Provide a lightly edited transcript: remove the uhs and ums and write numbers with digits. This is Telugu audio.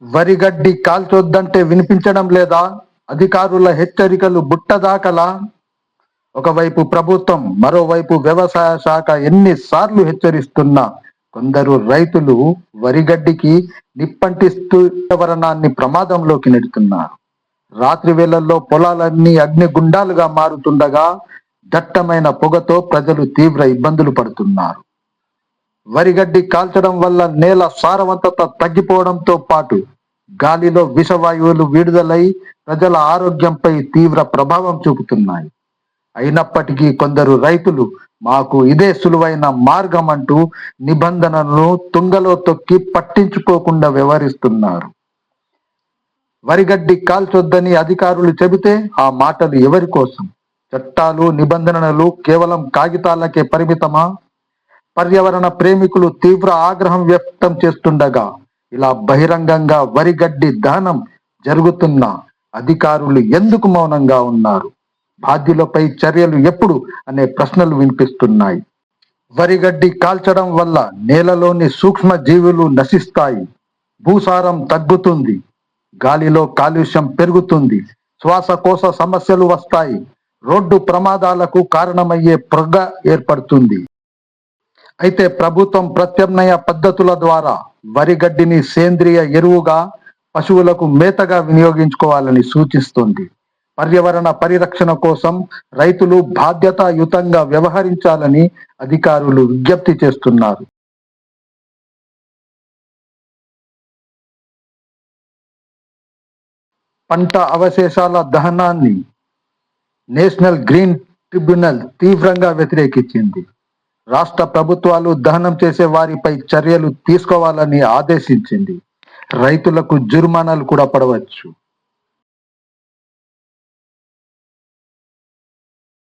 వరిగడ్డి కాల్చొద్దంటే వినిపించడం లేదా? అధికారుల హెచ్చరికలు బుట్టదాకలా? ఒకవైపు ప్రభుత్వం, మరోవైపు వ్యవసాయ శాఖ ఎన్నిసార్లు హెచ్చరిస్తున్నా కొందరు రైతులు వరిగడ్డికి నిప్పంటిస్తూ పర్యావరణాన్ని ప్రమాదంలోకి నెడుతున్నారు. రాత్రి వేళల్లో పొలాలన్నీ అగ్నిగుండాలుగా మారుతుండగా దట్టమైన పొగతో ప్రజలు తీవ్ర ఇబ్బందులు పడుతున్నారు. వరిగడ్డి కాల్చడం వల్ల నేల సారవంతత తగ్గిపోవడంతో పాటు గాలిలో విషవాయువులు విడుదలై ప్రజల ఆరోగ్యంపై తీవ్ర ప్రభావం చూపుతున్నాయి. అయినప్పటికీ కొందరు రైతులు మాకు ఇదే సులువైన మార్గం అంటూ నిబంధనలను తుంగలో తొక్కి పట్టించుకోకుండా వ్యవహరిస్తున్నారు. వరిగడ్డి కాల్చొద్దని అధికారులు చెబితే ఆ మాటలు ఎవరి కోసం? చట్టాలు, నిబంధనలు కేవలం కాగితాలకే పరిమితమా? పర్యావరణ ప్రేమికులు తీవ్ర ఆగ్రహం వ్యక్తం చేస్తుండగా ఇలా బహిరంగంగా వరిగడ్డి దహనం జరుగుతున్న అధికారులు ఎందుకు మౌనంగా ఉన్నారు? బాధ్యులపై చర్యలు ఎప్పుడు అనే ప్రశ్నలు వినిపిస్తున్నాయి. వరిగడ్డి కాల్చడం వల్ల నేలలోని సూక్ష్మ జీవులు నశిస్తాయి, భూసారం తగ్గుతుంది, గాలిలో కాలుష్యం పెరుగుతుంది, శ్వాసకోశ సమస్యలు వస్తాయి, రోడ్డు ప్రమాదాలకు కారణమయ్యే పొగ ఏర్పడుతుంది. అయితే ప్రభుత్వం ప్రత్యామ్నాయ పద్ధతుల ద్వారా వరిగడ్డిని సేంద్రియ ఎరువుగా, పశువులకు మేతగా వినియోగించుకోవాలని సూచిస్తుంది. పర్యావరణ పరిరక్షణ కోసం రైతులు బాధ్యతాయుతంగా వ్యవహరించాలని అధికారులు విజ్ఞప్తి చేస్తున్నారు. పంట అవశేషాల దహనాన్ని నేషనల్ గ్రీన్ ట్రిబ్యునల్ తీవ్రంగా వ్యతిరేకించింది. రాష్ట్ర ప్రభుత్వాలు దహనం చేసే వారిపై చర్యలు తీసుకోవాలని ఆదేశించింది. రైతులకు జుర్మానాలు కూడా పడవచ్చు.